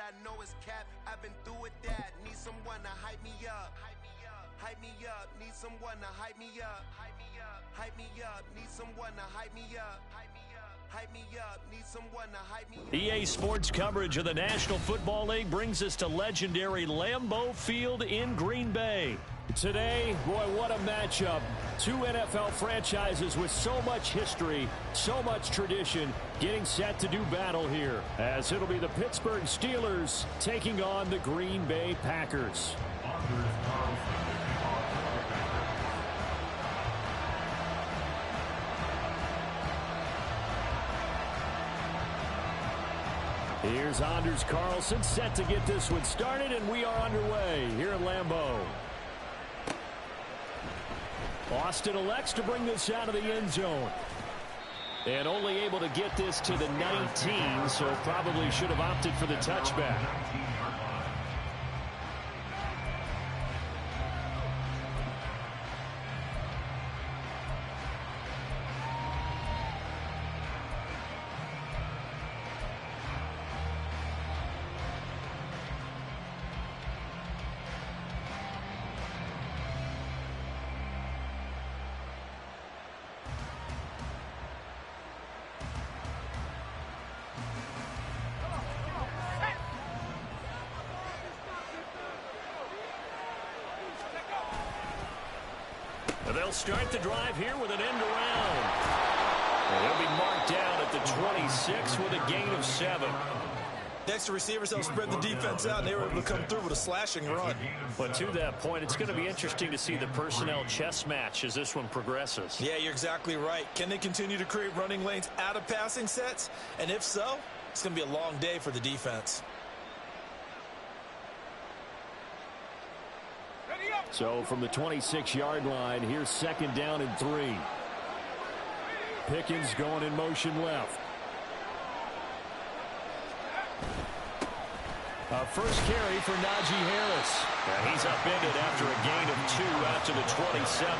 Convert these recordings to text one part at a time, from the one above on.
I know it's cap. I've been through with that. Need someone to hype me up. Hype me up. Need someone to hype me up. Hype me up. Need someone to hype me up. Hype me up. Need someone to hype me up. EA Sports coverage of the National Football League brings us to legendary Lambeau Field in Green Bay. Today, boy, what a matchup. Two NFL franchises with so much history, so much tradition, getting set to do battle here, as it'll be the Pittsburgh Steelers taking on the Green Bay Packers. Here's Anders Carlson set to get this one started, and we are underway here at Lambeau. Austin elects to bring this out of the end zone. And only able to get this to the 19, so probably should have opted for the touchback. They'll start the drive here with an end around. And they'll be marked down at the 26 with a gain of 7. Next to receivers, they'll spread the defense out, and they were able to come through with a slashing run. But to that point, it's going to be interesting to see the personnel chess match as this one progresses. Yeah, you're exactly right. Can they continue to create running lanes out of passing sets? And if so, it's going to be a long day for the defense. So from the 26-yard line, here's second down and 3. Pickens going in motion left. First carry for Najee Harris. And he's upended after a gain of 2 out to the 27.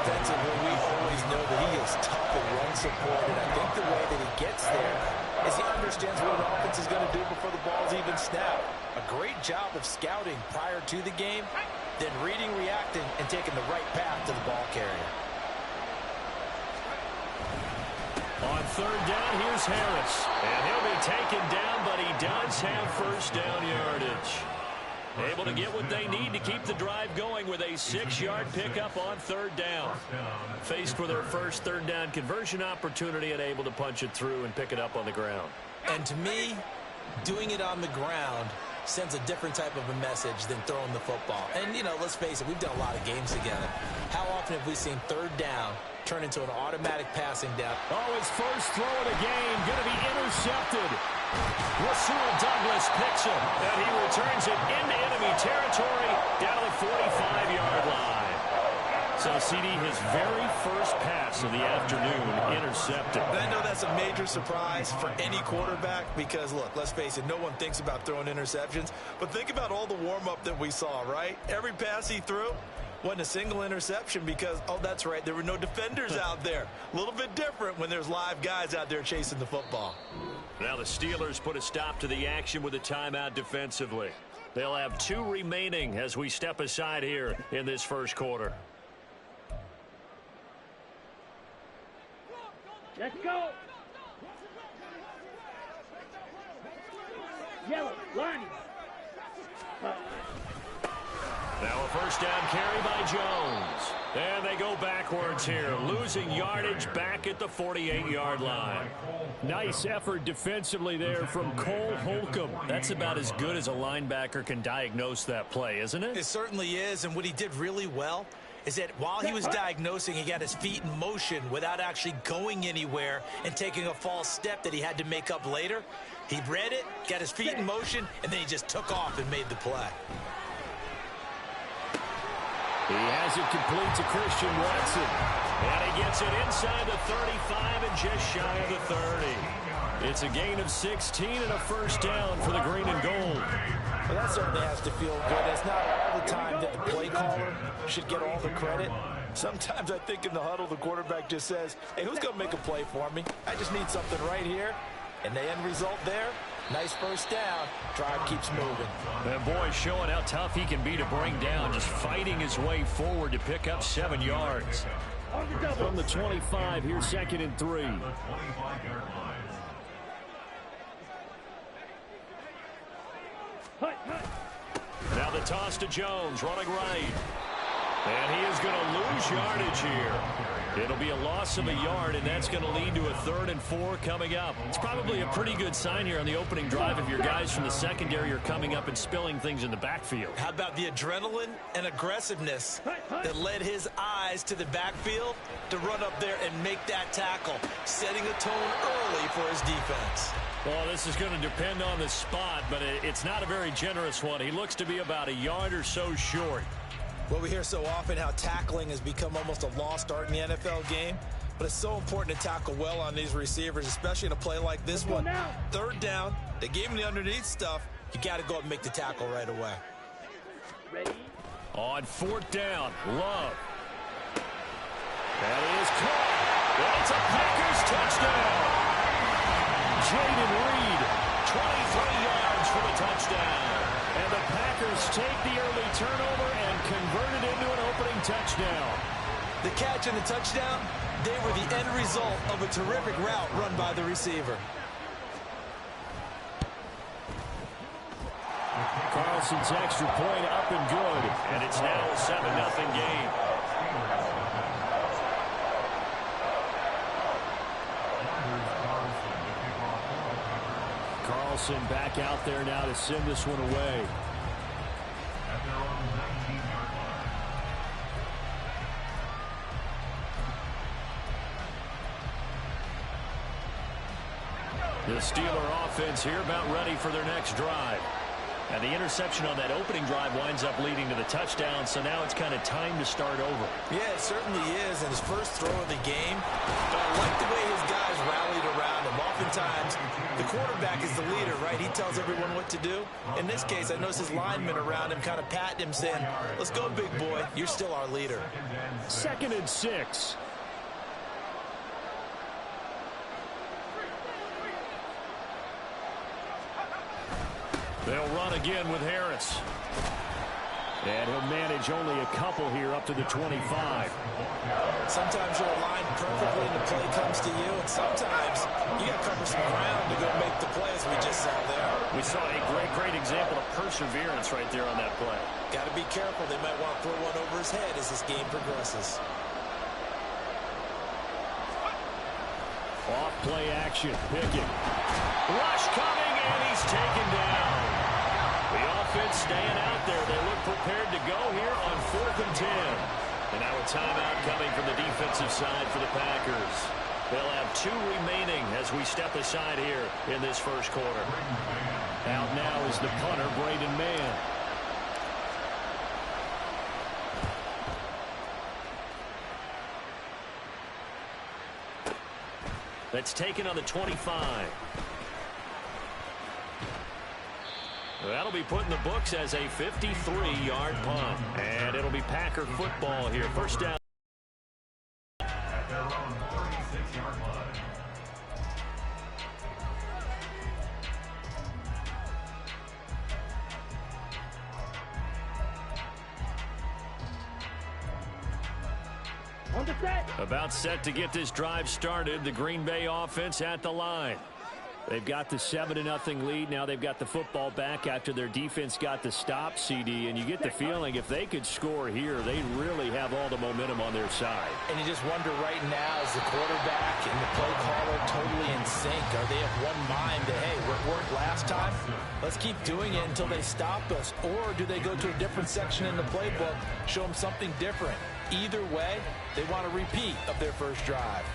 Defensively, we always know that he is tough in run support, and I think the way that he gets there is he understands what an offense is going to do before the ball's even snapped. A great job of scouting prior to the game, then reading, reacting, and taking the right path to the ball carrier. On third down, here's Harris. And he'll be taken down, but he does have first down yardage. Able to get what they need to keep the drive going with a 6-yard pickup on third down. Faced with their first third down conversion opportunity and able to punch it through and pick it up on the ground. And to me, doing it on the ground sends a different type of a message than throwing the football. And, you know, let's face it, we've done a lot of games together. How often have we seen third down turn into an automatic passing down? Oh, his first throw of the game going to be intercepted. Rasul Douglas picks him, and he returns it into enemy territory down the 45-yard line. So, CD, his very first pass of the afternoon intercepted. And I know that's a major surprise for any quarterback because, look, let's face it, no one thinks about throwing interceptions. But think about all the warm-up that we saw, right? Every pass he threw wasn't a single interception because, oh, that's right, there were no defenders out there. A little bit different when there's live guys out there chasing the football. Now the Steelers put a stop to the action with a timeout defensively. They'll have 2 remaining as we step aside here in this first quarter. Let's go. Yellow, line. Now a first down carry by Jones. And they go backwards here, losing yardage back at the 48-yard line. Nice effort defensively there from Cole Holcomb. That's about as good as a linebacker can diagnose that play, isn't it? It certainly is, and what he did really well is that while he was diagnosing, he got his feet in motion without actually going anywhere and taking a false step that he had to make up later. He read it, got his feet in motion, and then he just took off and made the play. He has it complete to Christian Watson. And he gets it inside the 35 and just shy of the 30. It's a gain of 16 and a first down for the green and gold. Well, that certainly has to feel good. It's not all the time that the play caller should get all the credit. Sometimes I think in the huddle, the quarterback just says, hey, who's going to make a play for me? I just need something right here. And the end result there, Nice first down. Drive keeps moving. And boy, showing how tough he can be to bring down, just fighting his way forward to pick up 7 yards. From the 25, here's 2nd and 3. Now the toss to Jones, running right. And he is going to lose yardage here. It'll be a loss of a yard, and that's going to lead to a 3rd and 4 coming up. It's probably a pretty good sign here on the opening drive if your guys from the secondary are coming up and spilling things in the backfield. How about the adrenaline and aggressiveness that led his eyes to the backfield to run up there and make that tackle, setting a tone early for his defense. Well, this is going to depend on the spot, but it's not a very generous one. He looks to be about a yard or so short. Well, we hear so often how tackling has become almost a lost art in the NFL game, but it's so important to tackle well on these receivers, especially in a play like this one. 3rd down, they gave him the underneath stuff. You got to go up and make the tackle right away. Ready? On 4th down, Love. That is caught. And it's a Packers touchdown. Jaden Reed, 23 yards for the touchdown. And the Packers take the early turnover and convert it into an opening touchdown. The catch and the touchdown, they were the end result of a terrific route run by the receiver. Carlson's extra point up and good, and it's now a 7-0 game. Carlson back out there now to send this one away. The Steeler offense here about ready for their next drive. And the interception on that opening drive winds up leading to the touchdown, so now it's kind of time to start over. Yeah, it certainly is, and his first throw of the game. But I like the way his guys rallied around him. Oftentimes, the quarterback is the leader, right? He tells everyone what to do. In this case, I noticed his linemen around him kind of patting him, saying, let's go, big boy. You're still our leader. 2nd and 6. They'll run again with Harris. And he'll manage only a couple here up to the 25. Sometimes you're aligned perfectly and the play comes to you, and sometimes you got to cover some ground to go make the play, as we just saw there. We saw a great example of perseverance right there on that play. Got to be careful. They might want to throw one over his head as this game progresses. Off play action. Pickett. Rush coming, and he's taken down. The offense staying out there. They look prepared to go here on 4th and 10. And now a timeout coming from the defensive side for the Packers. They'll have 2 remaining as we step aside here in this first quarter. Out now is the punter, Braden Mann. That's taken on the 25. That'll be put in the books as a 53-yard punt. And it'll be Packer football here. First down. At their own 36-yard line. On the set. About set to get this drive started. The Green Bay offense at the line. They've got the 7-0 lead. Now they've got the football back after their defense got the stop, CD. And you get the feeling if they could score here, they really have all the momentum on their side. And you just wonder right now, is the quarterback and the play caller totally in sync? Are they of one mind that, hey, what worked last time? Let's keep doing it until they stop us. Or do they go to a different section in the playbook, show them something different? Either way, they want a repeat of their first drive.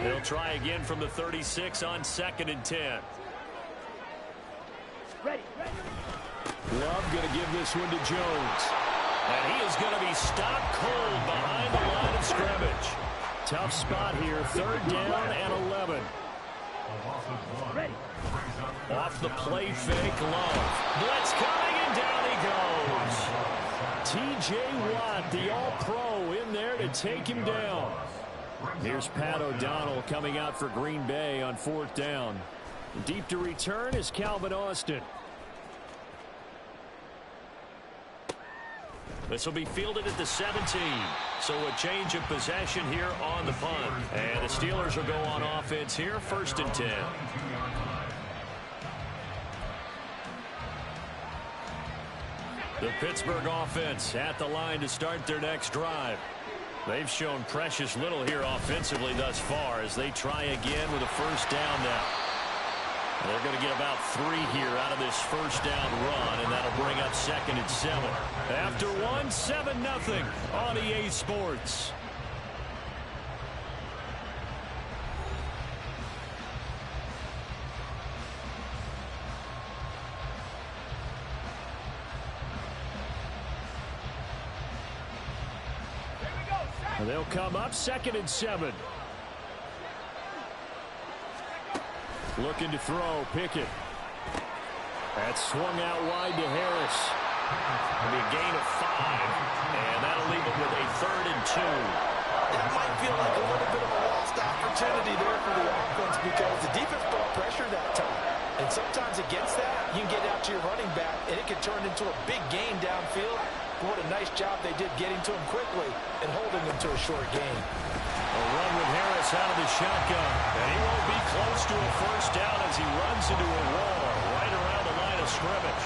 They'll try again from the 36 on 2nd and 10. Ready. Love going to give this one to Jones. And he is going to be stopped cold behind the line of scrimmage. Tough spot here. 3rd down and 11. Ready. Off the play fake, Love. Blitz coming, and and down he goes. T.J. Watt, the All-Pro, in there to take him down. Here's Pat O'Donnell coming out for Green Bay on 4th down. Deep to return is Calvin Austin. This will be fielded at the 17. So a change of possession here on the punt. And the Steelers will go on offense here, 1st and 10. The Pittsburgh offense at the line to start their next drive. They've shown precious little here offensively thus far as they try again with a 1st down now. They're going to get about 3 here out of this 1st down run, and that'll bring up 2nd and 7. After 1, 7-0 on EA Sports. And they'll come up 2nd and 7. Looking to throw, Pickett. That's swung out wide to Harris. It'll be a gain of 5, and that'll leave it with a 3rd and 2. That might feel like a little bit of a lost opportunity there for the offense because the defense brought pressure that time. And sometimes against that, you can get out to your running back, and it can turn into a big gain downfield. What a nice job they did getting to him quickly and holding him to a short gain. A run with Harris out of the shotgun. And he won't be close to a 1st down as he runs into a wall right around the line of scrimmage.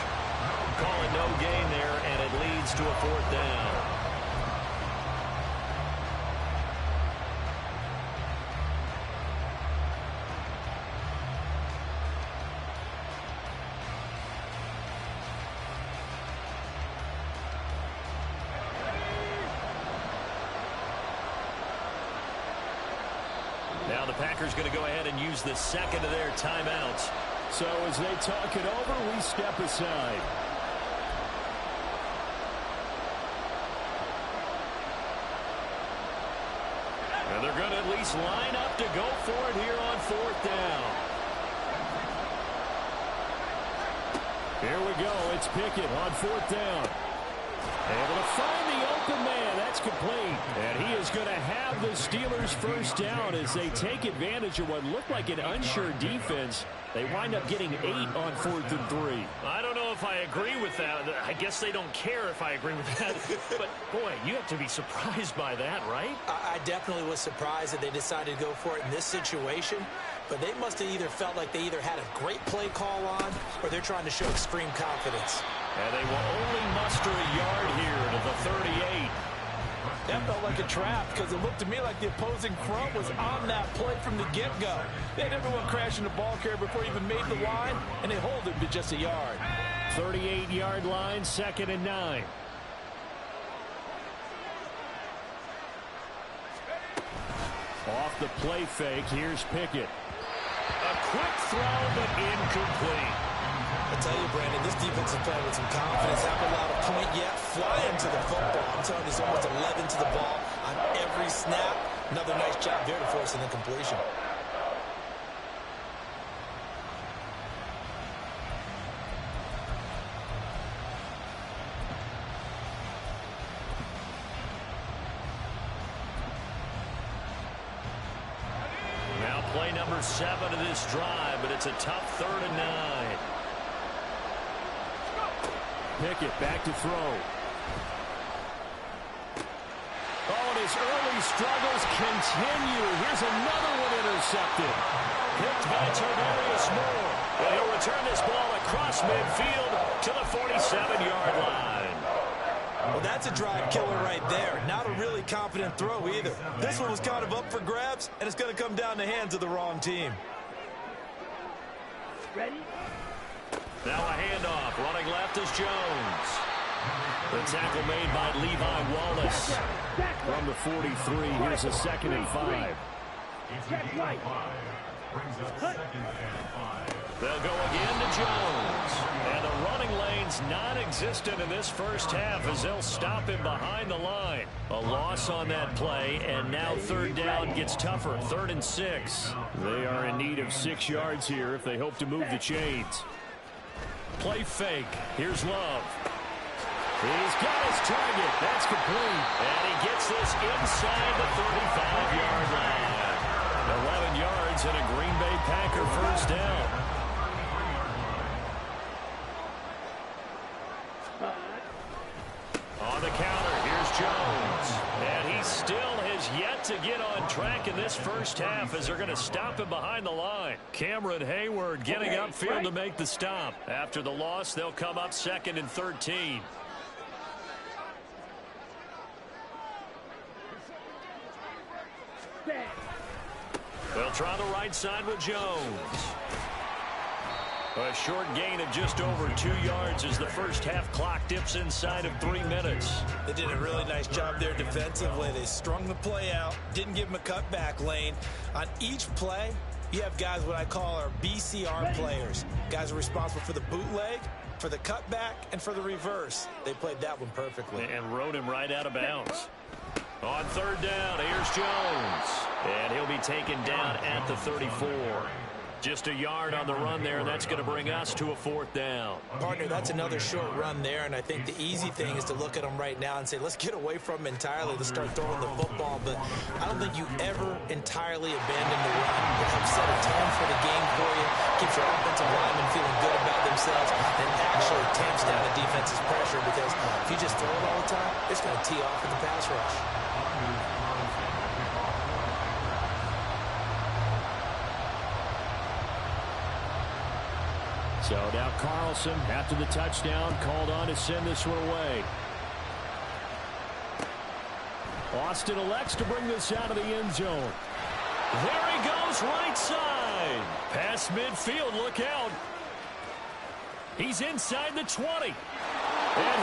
Calling no gain there, and it leads to a 4th down. Now the Packers going to go ahead and use the 2nd of their timeouts. So as they talk it over, we step aside. And they're going to at least line up to go for it here on 4th down. Here we go. It's Pickett on 4th down. Able to find the open man. That's complete. And he is going to have the Steelers 1st down as they take advantage of what looked like an unsure defense. They wind up getting 8 on 4th and 3. I don't know if I agree with that. I guess they don't care if I agree with that. But, boy, you have to be surprised by that, right? I definitely was surprised that they decided to go for it in this situation. But they must have either felt like they either had a great play call on or they're trying to show extreme confidence. And they will only muster a yard here to the 38. That felt like a trap because it looked to me like the opposing front was on that play from the get-go. They had everyone crashing the ball carrier before he even made the line, and they hold him to just a yard. 38-yard line, 2nd and 9. Off the play fake, here's Pickett. A quick throw, but incomplete. I tell you, Brandon, this defense is playing with some confidence. Haven't allowed a point yet. Flying to the football. I'm telling you, there's almost 11 to the ball on every snap. Another nice job there to force an incompletion. Now play number 7 of this drive, but it's a tough 3rd and 9. Pickett back to throw. Oh, and his early struggles continue. Here's another one intercepted. Picked by Tarvarius Moore. And he'll return this ball across midfield to the 47-yard line. Well, that's a drive killer right there. Not a really confident throw either. This one was kind of up for grabs, and it's going to come down the hands of the wrong team. Ready? Now a handoff. Running left is Jones. The tackle made by Levi Wallace. From the 43, here's a 2nd and 5. They'll go again to Jones. And the running lane's non-existent in this first half as they'll stop him behind the line. A loss on that play, and now 3rd down gets tougher. 3rd and 6. They are in need of 6 yards here if they hope to move the chains. Play fake. Here's Love. He's got his target. That's complete. And he gets this inside the 35-yard line. 11 yards and a Green Bay Packer first down. On the counter, here's Jones. And he still has yet to get on track in this first half as they're going to stop him behind the line. Cameron Hayward getting upfield to make the stop. After the loss, they'll come up 2nd and 13. They'll try the right side with Jones. A short gain of just over 2 yards as the first half clock dips inside of 3 minutes. They did a really nice job there defensively. They strung the play out, didn't give him a cutback lane. On each play, you have guys what I call our BCR players. Guys are responsible for the bootleg, for the cutback, and for the reverse. They played that one perfectly. And rode him right out of bounds. On 3rd down, here's Jones. And he'll be taken down at the 34. Just a yard on the run there, and that's going to bring us to a 4th down. Partner, that's another short run there, and I think the easy thing is to look at them right now and say, let's get away from them entirely. Let's start throwing the football, but I don't think you ever entirely abandon the run. It helps set a tone for the game for you, keeps your offensive linemen feeling good about themselves, and actually tamps down the defense's pressure, because if you just throw it all the time, it's going to tee off with the pass rush. So now Carlson, after the touchdown, called on to send this one away. Austin elects to bring this out of the end zone. There he goes, right side. Past midfield, look out. He's inside the 20. And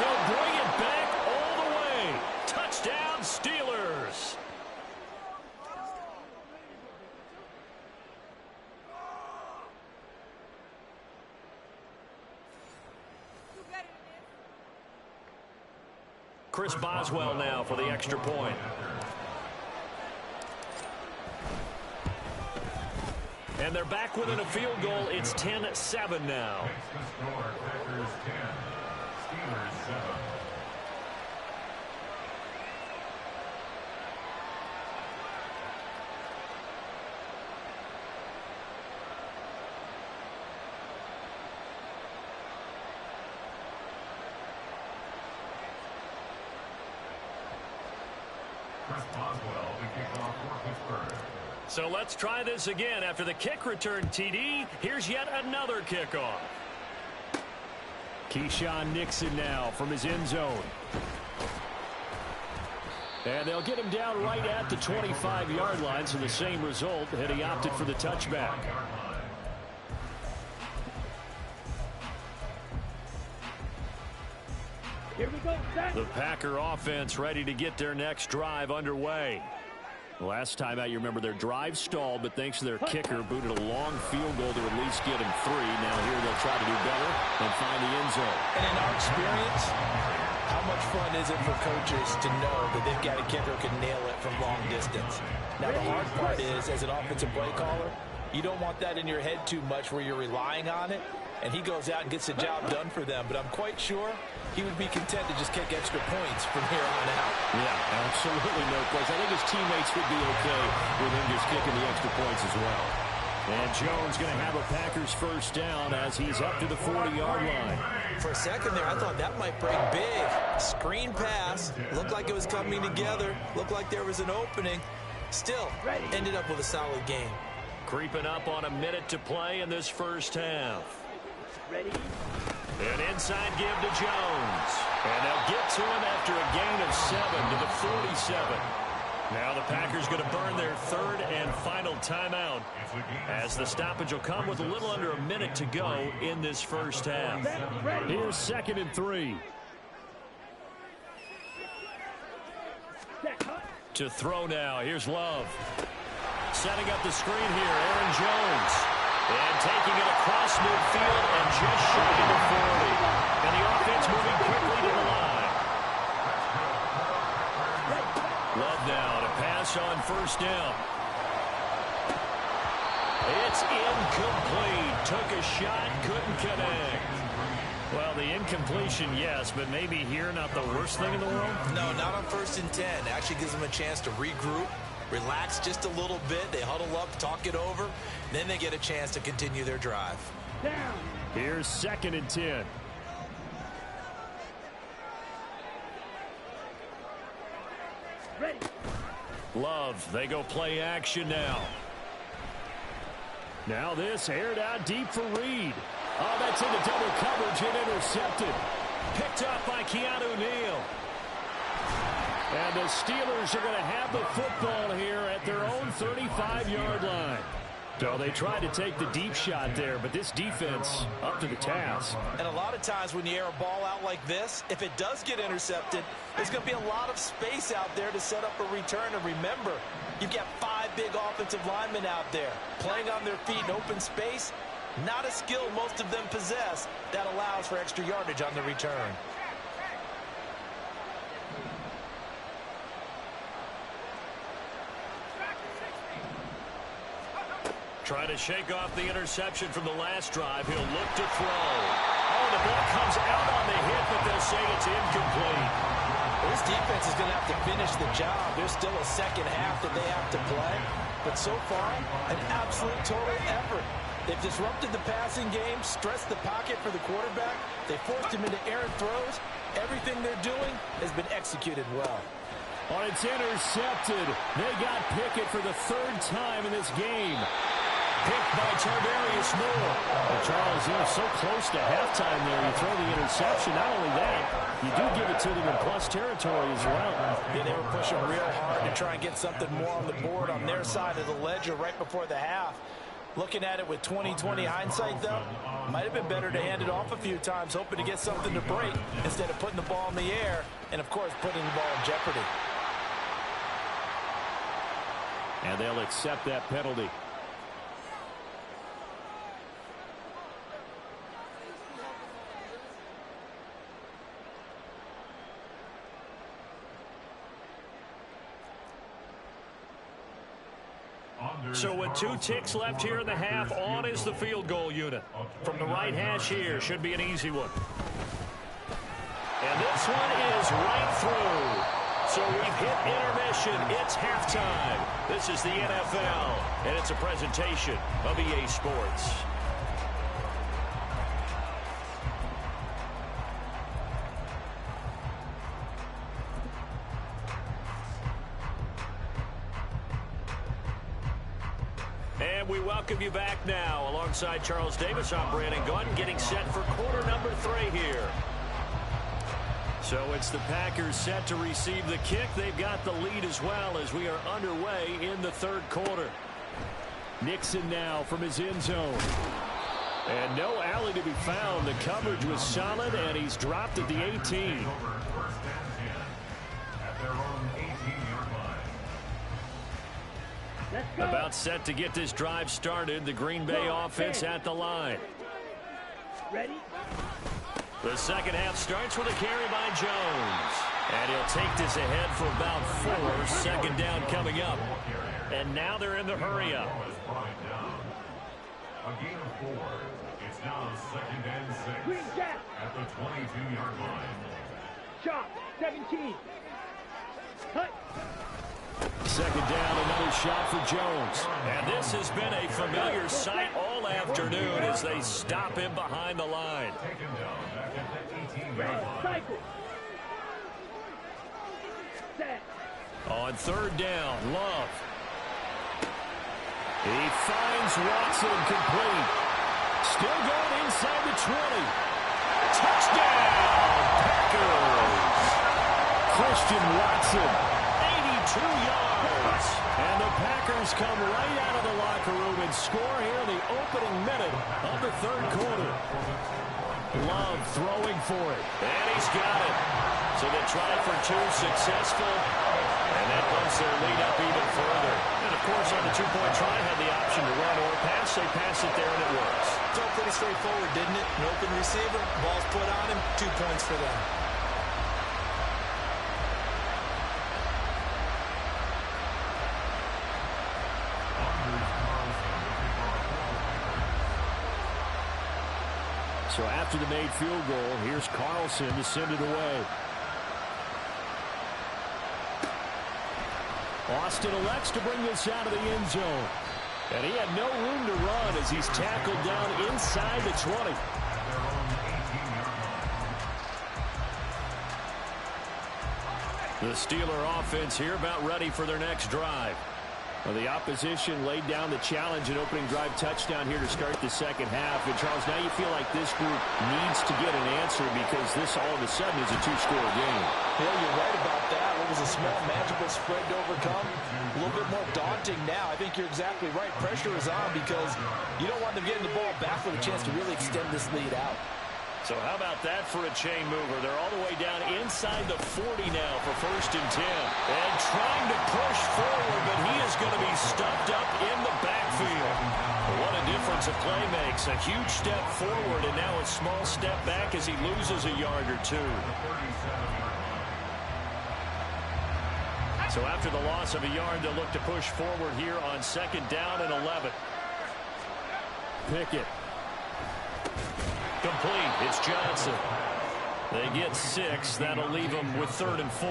he'll bring it back all the way. Touchdown, Steelers. Chris Boswell now for the extra point. And they're back within a field goal. It's 10-7 now. Packers 10, Steelers 7. Chris Boswell, the kickoff for Pittsburgh. So let's try this again. After the kick return TD, here's yet another kickoff. Keyshawn Nixon now from his end zone. And they'll get him down right at the 25-yard line, so the same result had he opted for the touchback. Here we go, the Packer offense ready to get their next drive underway. Last time out, you remember their drive stalled, but thanks to their kicker, booted a long field goal to at least get him 3. Now here they'll try to do better and find the end zone. And in our experience, how much fun is it for coaches to know that they've got a kicker who can nail it from long distance? Now, the hard part is, as an offensive play caller, you don't want that in your head too much where you're relying on it, and he goes out and gets the job done for them. But I'm quite sure he would be content to just kick extra points from here on out. Yeah, absolutely no question. I think his teammates would be okay with him just kicking the extra points as well. And Jones going to have a Packers first down as he's up to the 40-yard line. For a second there, I thought that might break big. Screen pass. Looked like it was coming together. Looked like there was an opening. Still, ended up with a solid game. Creeping up on a minute to play in this first half. Ready? An inside give to Jones. And they'll get to him after a gain of 7 to the 47. Now the Packers going to burn their third and final timeout as the stoppage will come with a little under a minute to go in this first half. Here's 2nd and 3. To throw now. Here's Love. Setting up the screen here, Aaron Jones. And taking it across midfield and just shy of the 40. And the offense moving quickly to the line. Love now to pass on first down. It's incomplete. Took a shot, couldn't connect. Well, the incompletion, yes, but maybe here not the worst thing in the world? No, not on 1st and 10. Actually gives them a chance to regroup, relax just a little bit. They huddle up, talk it over. Then they get a chance to continue their drive. Down. Here's 2nd and 10. Ready. Love, they go play action now. Now this aired out deep for Reed. Oh, that's into double coverage and intercepted. Picked up by Keanu Neal. And the Steelers are going to have the football here at their own 35-yard line. So they tried to take the deep shot there, but this defense up to the task. And a lot of times when you air a ball out like this, if it does get intercepted, there's going to be a lot of space out there to set up a return. And remember, you've got 5 big offensive linemen out there playing on their feet in open space. Not a skill most of them possess that allows for extra yardage on the return. Trying to shake off the interception from the last drive. He'll look to throw. Oh, the ball comes out on the hit, but they'll say it's incomplete. This defense is going to have to finish the job. There's still a second half that they have to play. But so far, an absolute total effort. They've disrupted the passing game, stressed the pocket for the quarterback. They forced him into errant throws. Everything they're doing has been executed well. Oh, it's intercepted. They got Pickett for the 3rd time in this game. Picked by Tardarius Moore. Well, Charles, you're so close to halftime there. You throw the interception. Not only that, you do give it to them in plus territory as well. Yeah, they were pushing real hard to try and get something more on the board on their side of the ledger right before the half. Looking at it with 20/20 hindsight, though, might have been better to hand it off a few times, hoping to get something to break instead of putting the ball in the air and, of course, putting the ball in jeopardy. And they'll accept that penalty. So with 2 ticks left here in the half, on is the field goal unit. From the right hash here, should be an easy one. And this one is right through. So we've hit intermission. It's halftime. This is the NFL, and it's a presentation of EA Sports. And we welcome you back now. Alongside Charles Davis, I'm Brandon Gaudin, getting set for quarter number 3 here. So it's the Packers set to receive the kick. They've got the lead as well as we are underway in the 3rd quarter. Nixon now from his end zone. And no alley to be found. The coverage was solid, and he's dropped at the 18. About set to get this drive started. The Green Bay offense at the line. Ready? The second half starts with a carry by Jones. And he'll take this ahead for about 4. 2nd down coming up. And now they're in the hurry up. A gain of 4. It's now 2nd and 6 Green Jack. at the 22-yard line. Shot. 17. Cut. 2nd down, another shot for Jones. And this has been a familiar sight all afternoon as they stop him behind the line. Taken down back at the 18-yard line. Cycle. Set. On 3rd down, Love. He finds Watson complete. Still going inside the 20. Touchdown, Packers. Christian Watson, 82 yards. And the Packers come right out of the locker room and score here in the opening minute of the 3rd quarter. Love throwing for it. And he's got it. So they tried for 2, successful. And that bumps their lead up even further. And, of course, on the 2-point try, had the option to run or pass. They pass it there, and it works. It's all pretty straightforward, didn't it? An open receiver, ball's put on him, 2 points for them. So after the made field goal, here's Carlson to send it away. Austin elects to bring this out of the end zone. And he had no room to run as he's tackled down inside the 20. The Steeler offense here about ready for their next drive. Well, the opposition laid down the challenge and opening drive touchdown here to start the second half. And, Charles, now you feel like this group needs to get an answer because this all of a sudden is a two-score game. Yeah, you're right about that. What was a small, manageable spread to overcome? A little bit more daunting now. I think you're exactly right. Pressure is on because you don't want them getting the ball back with a chance to really extend this lead out. So how about that for a chain mover? They're all the way down inside the 40 now for 1st and 10. And trying to push forward, but he is going to be stuffed up in the backfield. What a difference a play makes. A huge step forward and now a small step back as he loses a yard or two. So after the loss of a yard, they'll look to push forward here on 2nd down and 11. Pickett. Complete. It's Johnson. They get 6. That'll leave them with 3rd and 4.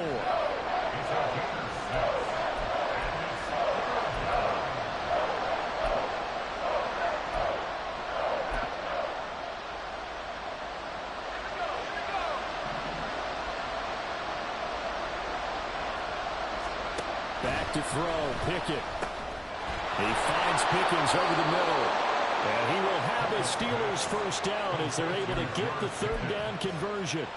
Back to throw. Pickett. He finds Pickens over the middle. And he will have the Steelers first down as they're able to get the 3rd down conversion.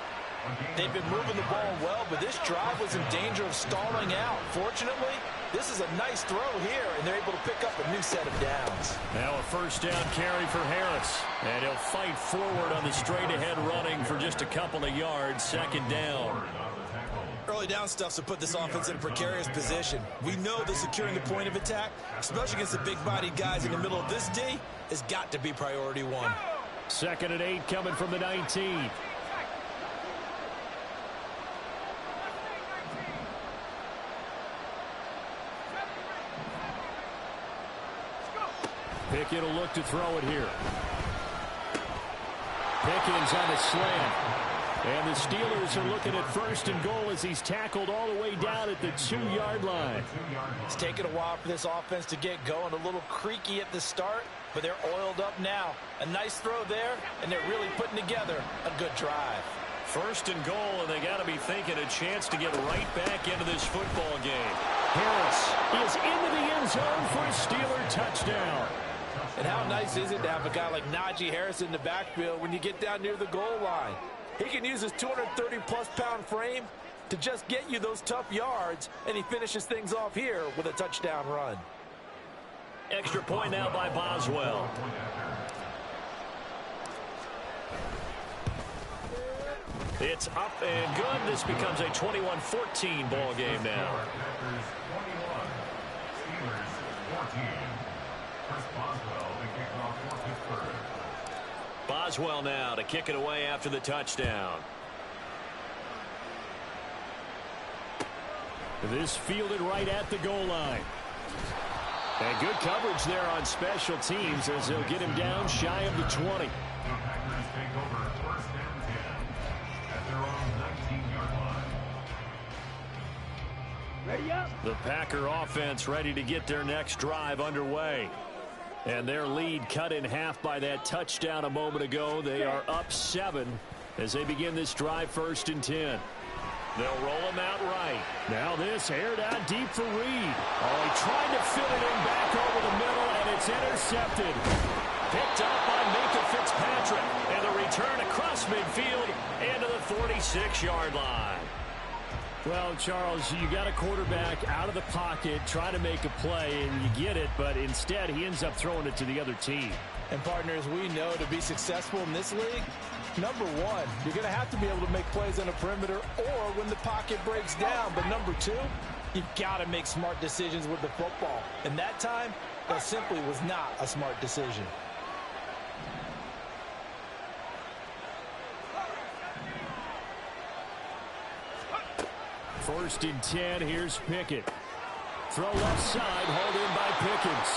They've been moving the ball well, but this drive was in danger of stalling out. Fortunately, this is a nice throw here, and they're able to pick up a new set of downs. Now a 1st down carry for Harris. And he'll fight forward on the straight-ahead running for just a couple of yards. 2nd down. Early down stuffs will put this offense in a precarious position. We know that securing the point of attack, especially against the big-bodied guys in the middle of this D, has got to be priority 1. 2nd and 8 coming from the 19. Pickett will look to throw it here. Pickens on the slant. And the Steelers are looking at 1st and goal as he's tackled all the way down at the 2-yard line. It's taken a while for this offense to get going. A little creaky at the start, but they're oiled up now. A nice throw there, and they're really putting together a good drive. 1st and goal, and they got to be thinking a chance to get right back into this football game. Harris is into the end zone for a Steeler touchdown. And how nice is it to have a guy like Najee Harris in the backfield when you get down near the goal line? He can use his 230-plus pound frame to just get you those tough yards, and he finishes things off here with a touchdown run. Extra point now by Boswell. It's up and good. This becomes a 21-14 ball game now. Boswell now to kick it away after the touchdown. This fielded right at the goal line. And good coverage there on special teams as they'll get him down shy of the 20. Ready up. The Packer offense ready to get their next drive underway. And their lead cut in half by that touchdown a moment ago. They are up 7 as they begin this drive 1st and 10. They'll roll him out right. Now this aired out deep for Reed. Oh, he tried to fit it in back over the middle, and it's intercepted. Picked up by Minkah Fitzpatrick. And the return across midfield into the 46-yard line. Well, Charles, you got a quarterback out of the pocket trying to make a play, and you get it, but instead he ends up throwing it to the other team. And, partners, we know to be successful in this league, number 1, you're going to have to be able to make plays on the perimeter or when the pocket breaks down. But number 2, you've got to make smart decisions with the football. And that time, that simply was not a smart decision. First and 10, here's Pickett. Throw left side, hauled in by Pickens.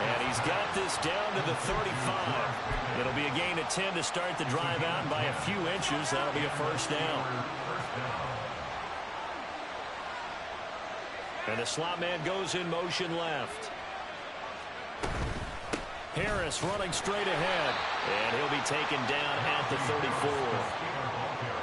And he's got this down to the 35. It'll be a gain of 10 to start the drive out, and by a few inches, that'll be a first down. And the slot man goes in motion left. Harris running straight ahead, and he'll be taken down at the 34.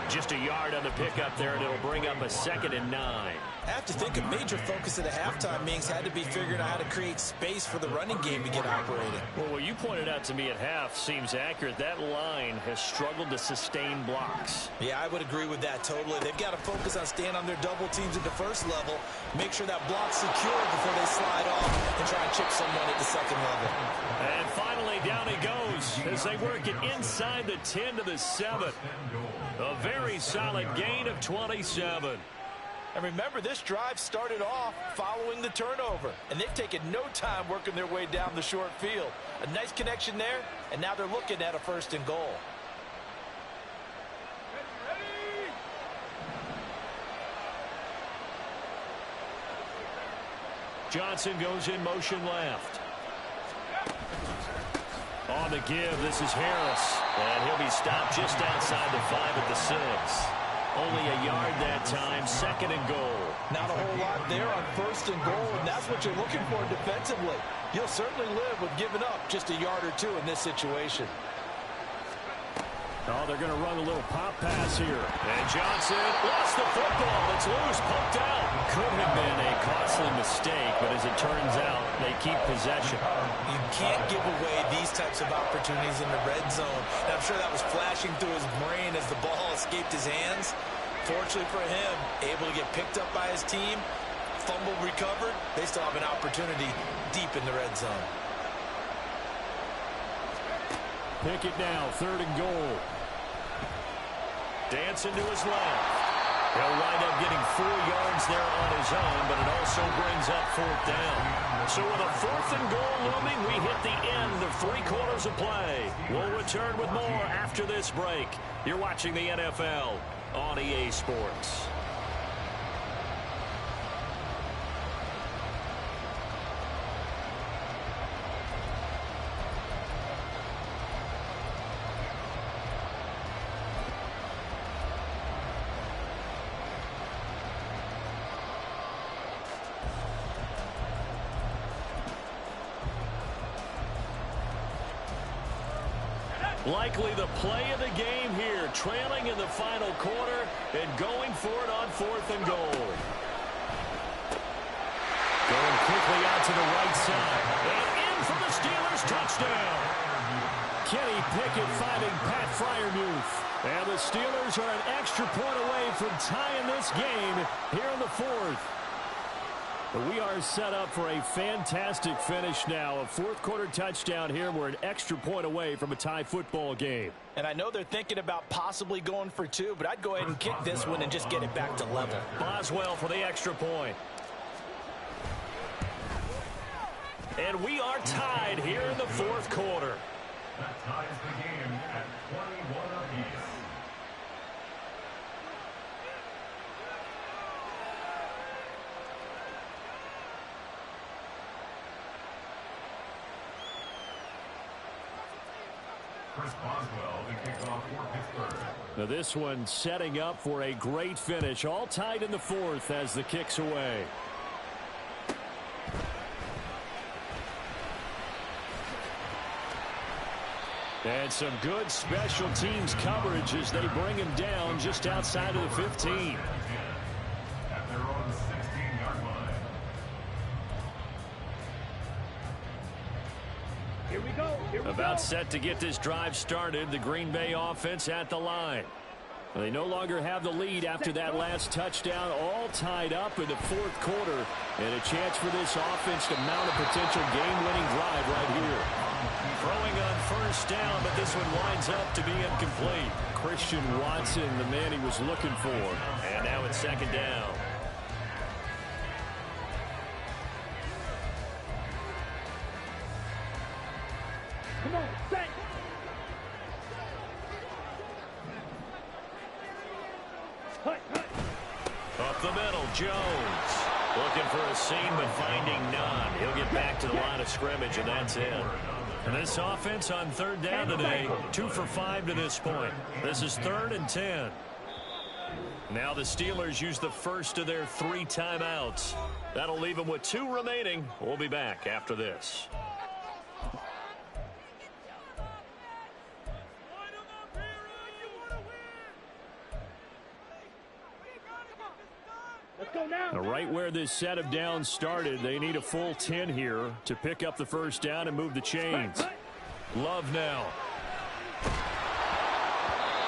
Just a yard on the pickup there, and it'll bring up a 2nd and 9. I have to think a major focus at the halftime means had to be figuring out how to create space for the running game to get operating. Well, what you pointed out to me at half seems accurate. That line has struggled to sustain blocks. Yeah, I would agree with that totally. They've got to focus on staying on their double teams at the first level, make sure that block's secure before they slide off and try and chip someone at the second level. And finally, down he goes as they work it inside the 10 to the 7. A very solid gain of 27. And remember, this drive started off following the turnover, and they've taken no time working their way down the short field. A nice connection there, and now they're looking at a 1st and goal. Johnson goes in motion left. On the give, this is Harris. And he'll be stopped just outside the 5 at the 6. Only a yard that time, 2nd and goal. Not a whole lot there on 1st and goal, and that's what you're looking for defensively. You'll certainly live with giving up just a yard or 2 in this situation. Oh, they're going to run a little pop pass here. And Johnson lost the football. It's loose, pumped out. Could have been a costly mistake, but as it turns out, they keep possession. You can't give away these types of opportunities in the red zone. And I'm sure that was flashing through his brain as the ball escaped his hands. Fortunately for him, able to get picked up by his team, fumble recovered. They still have an opportunity deep in the red zone. Pickett now, 3rd and goal. Dancing to his left. He'll wind up getting 4 yards there on his own, but it also brings up 4th down. So with a 4th and goal looming, we hit the end of 3 quarters of play. We'll return with more after this break. You're watching the NFL on EA Sports. Likely the play of the game here, trailing in the final quarter and going for it on 4th and goal. Going quickly out to the right side. And in for the Steelers touchdown. Kenny Pickett finding Pat Freiermuth. And the Steelers are an extra point away from tying this game here in the 4th. But we are set up for a fantastic finish now. A 4th quarter touchdown here. We're an extra point away from a tie football game. And I know they're thinking about possibly going for 2, but I'd go ahead and kick this one and just get it back to level. Boswell for the extra point. And we are tied here in the 4th quarter. That ties the game at 21 apiece. Chris Boswell, the kickoff for Pittsburgh. Now this one setting up for a great finish. All tied in the 4th as the kick's away. And some good special teams coverage as they bring him down just outside of the 15. At their own 16-yard line. Here we go. About set to get this drive started. The Green Bay offense at the line. They no longer have the lead after that last touchdown. All tied up in the 4th quarter. And a chance for this offense to mount a potential game-winning drive right here. Throwing on 1st down, but this one winds up to be incomplete. Christian Watson, the man he was looking for. And now it's 2nd down. Come on, set. Up the middle, Jones. Looking for a seam, but finding none. He'll get back to the line of scrimmage, and that's it. And this offense on third down today, 2 for 5 to this point. This is 3rd and 10. Now the Steelers use the first of their 3 timeouts. That'll leave them with 2 remaining. We'll be back after this. Right where this set of downs started, they need a full 10 here to pick up the first down and move the chains. Love now.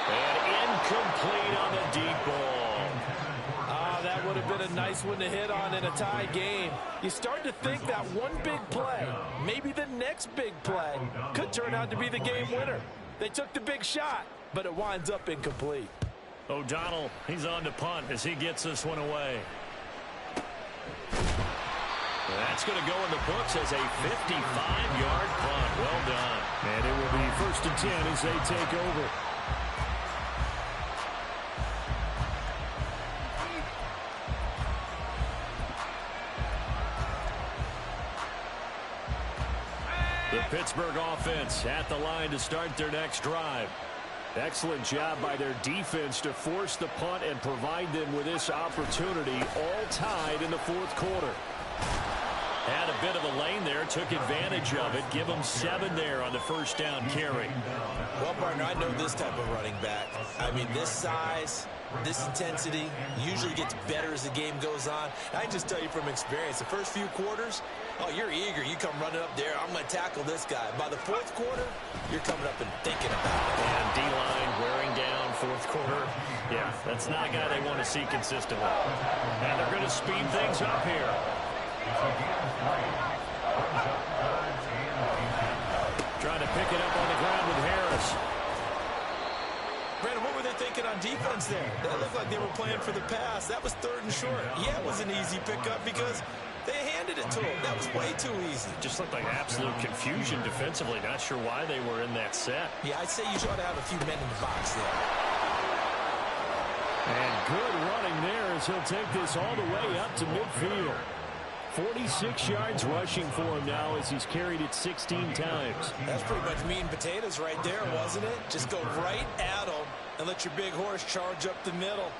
And incomplete on the deep ball. That would have been a nice one to hit on in a tie game. You start to think that one big play, maybe the next big play, could turn out to be the game winner. They took the big shot, but it winds up incomplete. O'Donnell, he's on to punt as he gets this one away. That's going to go in the books as a 55-yard punt. Well done. And it will be 1st and 10 as they take over. The Pittsburgh offense at the line to start their next drive. Excellent job by their defense to force the punt and provide them with this opportunity, all tied in the 4th quarter. Had a bit of a lane there, took advantage of it. Give them 7 there on the first down carry. Well, partner, I know this type of running back. I mean, this size, this intensity usually gets better as the game goes on. I can just tell you from experience, the first few quarters, oh, you're eager. You come running up there, I'm going to tackle this guy. By the 4th quarter, you're coming up and thinking about it. And D-line wearing down 4th quarter. Yeah, that's not a guy they want to see consistently. And they're going to speed things up here. Trying to pick it up on the ground with Harris. Brandon, what were they thinking on defense there? That looked like they were playing for the pass. That was 3rd and short. Yeah, it was an easy pickup because they handed it to him. That was way too easy. Just looked like absolute confusion defensively. Not sure why they were in that set. Yeah, I'd say you ought to have a few men in the box there. And good running there as he'll take this all the way up to midfield. 46 yards rushing for him now as he's carried it 16 times. That's pretty much meat and potatoes right there, wasn't it? Just go right at him and let your big horse charge up the middle.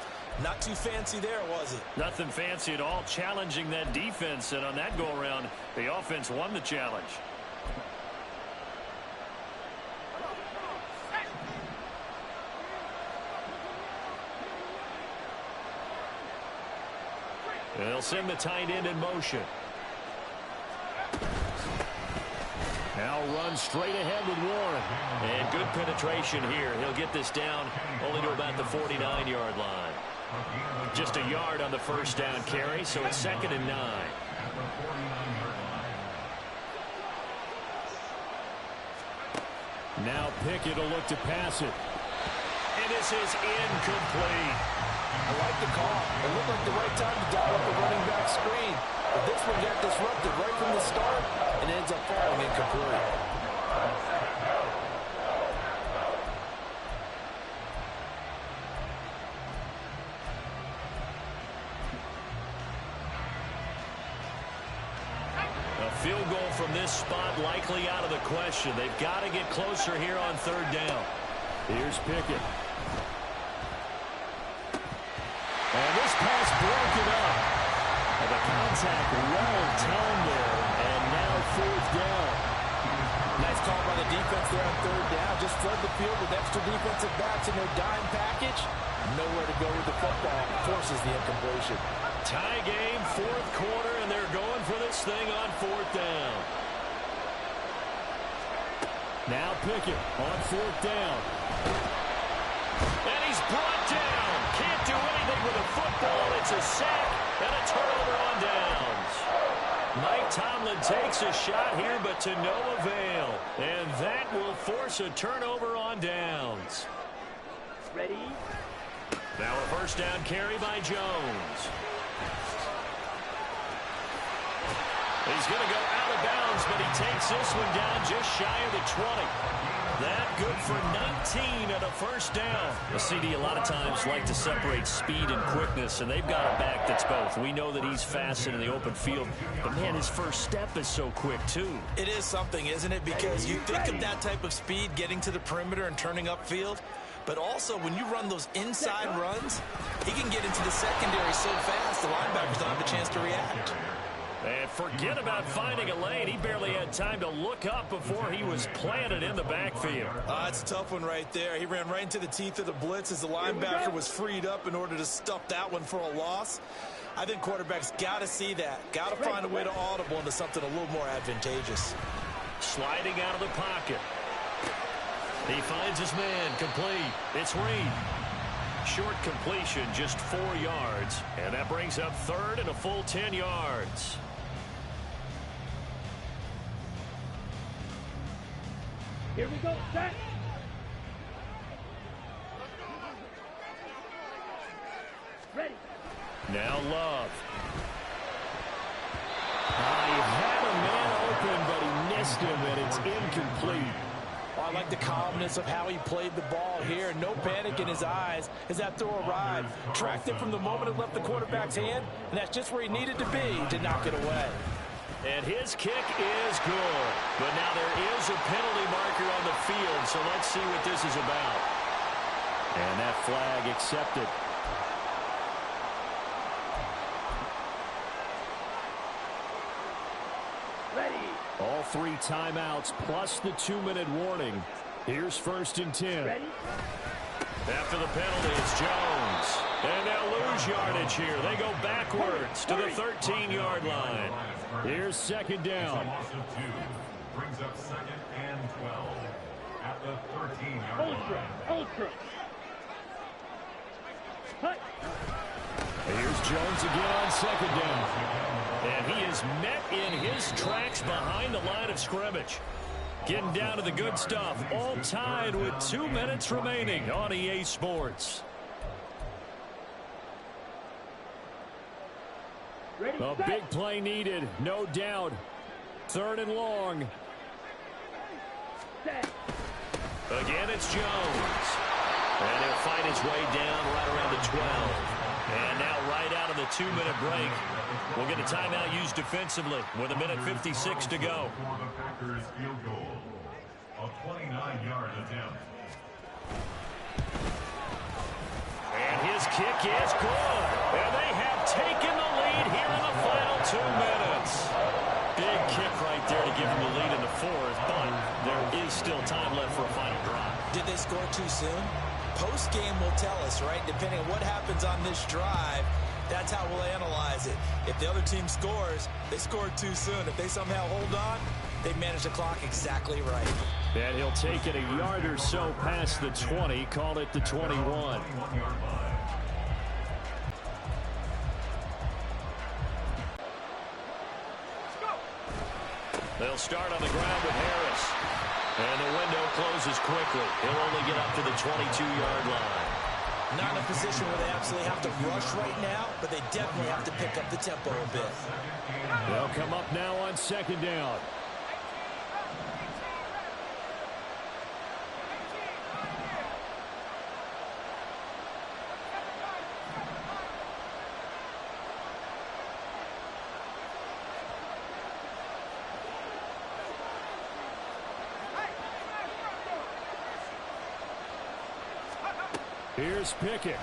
Not too fancy there, was it? Nothing fancy at all, challenging that defense, and on that go-around, the offense won the challenge. They'll send the tight end in motion. Now run straight ahead with Warren. And good penetration here. He'll get this down only to about the 49-yard line. Just a yard on the first down carry, so it's 2nd and 9. Now Pickett will look to pass it. And this is incomplete. I like the call. It looked like the right time to dial up the running back screen. But this one got disrupted right from the start and ends up falling incomplete. A field goal from this spot likely out of the question. They've got to get closer here on 3rd down. Here's Pickett. And this pass broken up. And the contact well timed there. And now 4th down. Nice call by the defense there on 3rd down. Just flood the field with extra defensive backs in their dime package. Nowhere to go with the football. Forces the incompletion. Tie game, 4th quarter, and they're going for this thing on 4th down. Now Pickett on 4th down. And he's brought down. Can't do anything with a football. It's a sack and a turnover on downs. Mike Tomlin takes a shot here, but to no avail. And that will force a turnover on downs. Ready? Now a first down carry by Jones. He's going to go out of bounds, but he takes this one down just shy of the 20. that, good for 19 and a first down. The CD a lot of times like to separate speed and quickness, and they've got a back that's both. We know that he's fast in the open field, but, man, his first step is so quick, too. It is something, isn't it? Because you think of that type of speed getting to the perimeter and turning upfield, but also when you run those inside runs, he can get into the secondary so fast the linebackers don't have a chance to react. And forget about finding a lane. He barely had time to look up before he was planted in the backfield. It's a tough one right there. He ran right into the teeth of the blitz as the linebacker was freed up in order to stuff that one for a loss. I think quarterbacks got to see that. Got to find a way to audible into something a little more advantageous. Sliding out of the pocket. He finds his man, complete. It's Reed. Short completion, just 4 yards. And that brings up third and a full 10 yards. Here we go, set. Ready. Now Love. He had a man open, but he missed him, and it's incomplete. I like the calmness of how he played the ball here. No panic in his eyes as that throw arrived. Tracked it from the moment it left the quarterback's hand, and that's just where he needed to be to knock it away. And his kick is good. But now there is a penalty marker on the field, so let's see what this is about. And that flag accepted. Ready. All 3 timeouts plus the 2-minute warning. Here's 1st and 10. Ready. After the penalty, it's Jones. And they'll lose yardage here. They go backwards to the 13-yard line. Here's 2nd down. Loss of 2 brings up 2nd and 12 at the 13-yard line. Ultra. Hut. Here's Jones again on 2nd down. And he is met in his tracks behind the line of scrimmage. Getting down to the good stuff. All tied with 2 minutes remaining on EA Sports. Ready, A set. big play needed, no doubt. 3rd and long. Set. Again, it's Jones. And he'll fight his way down right around the 12. And now right out of the 2-minute break, we'll get a timeout used defensively with 1:56 to go. For the Packers field goal, a 29-yard attempt. And his kick is good. And they have taken the lead here in the final 2 minutes. Big kick right there to give them the lead in the 4th, but there is still time left for a final drive. Did they score too soon? Post-game will tell us, right? Depending on what happens on this drive, that's how we'll analyze it. If the other team scores, they scored too soon. If they somehow hold on, they manage the clock exactly right. And he'll take it a yard or so past the 20, call it the 21. 21-yard line. They'll start on the ground with Harris. And the window closes quickly. He'll only get up to the 22-yard line. Not in a position where they absolutely have to rush right now, but they definitely have to pick up the tempo a bit. They'll come up now on 2nd down. Here's Pickett.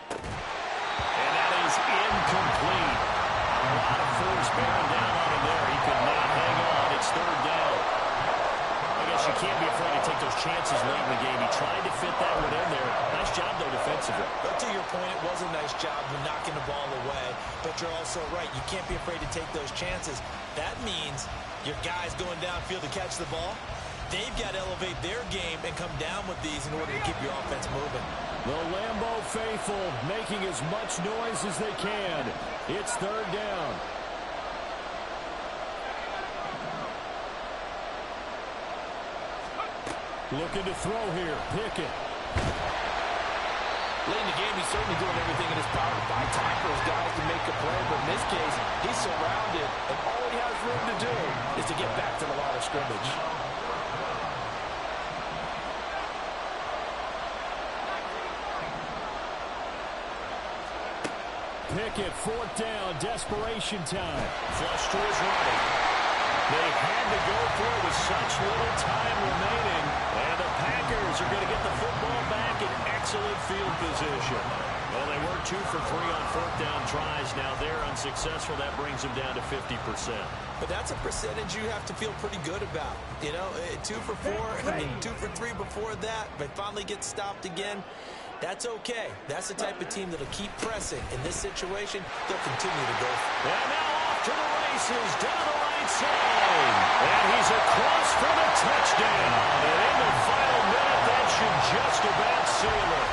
And that is incomplete. A lot of force bearing down on him there. He could not hang on. It's 3rd down. I guess you can't be afraid to take those chances late in the game. He tried to fit that one in there. Nice job, though, defensively. But to your point, it was a nice job of knocking the ball away. But you're also right. You can't be afraid to take those chances. That means your guys going downfield to catch the ball, they've got to elevate their game and come down with these in order to keep your offense moving. The Lambeau faithful making as much noise as they can. It's 3rd down. Looking to throw here. Pickett. Late in the game, he's certainly doing everything in his power to buy time for his guys to make a play. But in this case, he's surrounded, and all he has room to do is to get back to the line of scrimmage. Pickett, 4th down, desperation time. Flush to his right. They had to go for it with such little time remaining. And the Packers are going to get the football back in excellent field position. Well, they were 2 for 3 on 4th down tries. Now they're unsuccessful. That brings them down to 50%. But that's a percentage you have to feel pretty good about. You know, 2 for 4, 2 for 3 before that. They finally get stopped again. That's okay. That's the type of team that'll keep pressing. In this situation, they'll continue to go. And now off to the races, down the right side. And he's across for the touchdown. And in the final minute, that should just about seal it.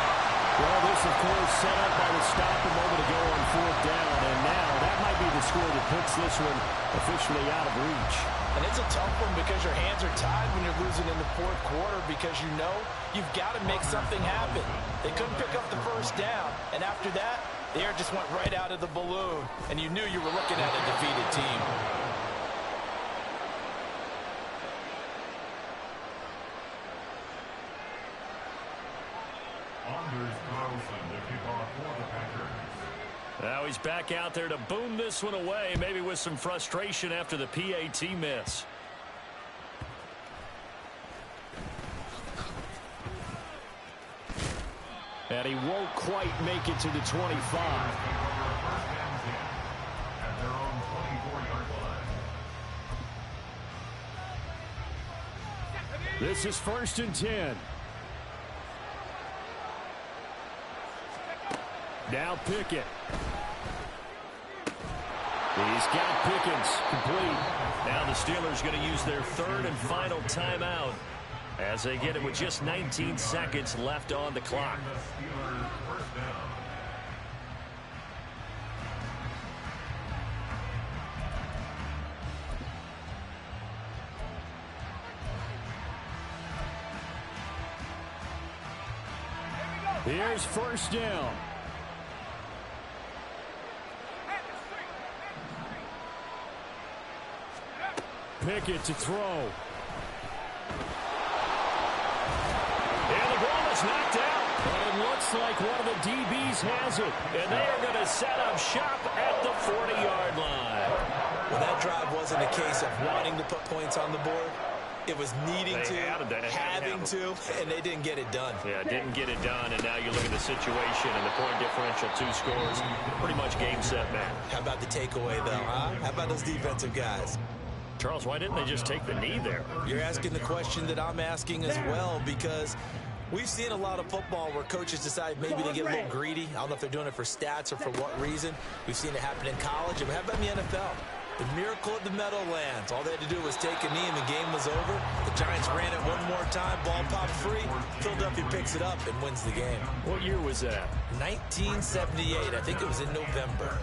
Well, this, of course, set up by the stop a moment ago on 4th down. And now that might be the score that puts this one officially out of reach. And it's a tough one because your hands are tied when you're losing in the 4th quarter because you know you've got to make something happen. They couldn't pick up the 1st down. And after that, the air just went right out of the balloon. And you knew you were looking at a defeated team. Anders Carlson to kick off for the Packers. Now he's back out there to boom this one away, maybe with some frustration after the PAT miss. And he won't quite make it to the 25. This is 1st and 10. Now Pickett. He's got Pickens complete. Now the Steelers going to use their 3rd and final timeout as they get it with just 19 seconds left on the clock. Here's 1st down. Pickett to throw. And the ball is knocked out. But it looks like one of the DBs has it. And they are going to set up shop at the 40-yard line. Well, that drive wasn't a case of wanting to put points on the board. It was needing to, having to, and they didn't get it done. Yeah, didn't get it done, and now you look at the situation and the point differential, 2 scores, pretty much game, set, match. How about the takeaway, though, huh? How about those defensive guys? Charles, why didn't they just take the knee there? You're asking the question that I'm asking as well, because we've seen a lot of football where coaches decide maybe they get a little greedy. I don't know if they're doing it for stats or for what reason. We've seen it happen in college. And how about in the NFL? The miracle of the Meadowlands. All they had to do was take a knee and the game was over. The Giants ran it one more time. Ball popped free. Philadelphia picks it up and wins the game. What year was that? 1978. I think it was in November.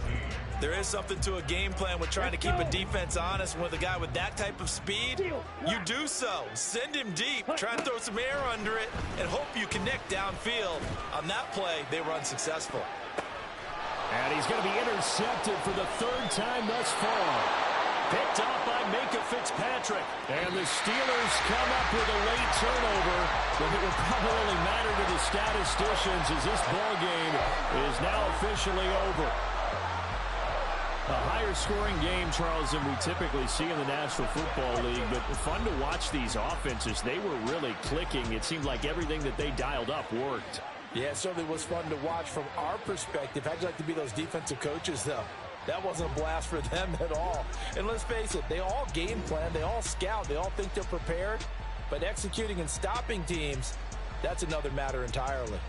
There is something to a game plan with trying to keep a defense honest. With a guy with that type of speed, you do so. Send him deep. Try and throw some air under it and hope you connect downfield. On that play, they were unsuccessful. And he's going to be intercepted for the 3rd time thus far. Picked up by Minkah Fitzpatrick. And the Steelers come up with a late turnover, but it will probably only matter to the statisticians as this ball game is now officially over. A higher scoring game, Charles, than we typically see in the National Football League, but fun to watch these offenses. They were really clicking. It seemed like everything that they dialed up worked. Yeah, it certainly was fun to watch from our perspective. How'd you like to be those defensive coaches, though? That wasn't a blast for them at all. And let's face it, they all game plan, they all scout, they all think they're prepared. But executing and stopping teams, that's another matter entirely.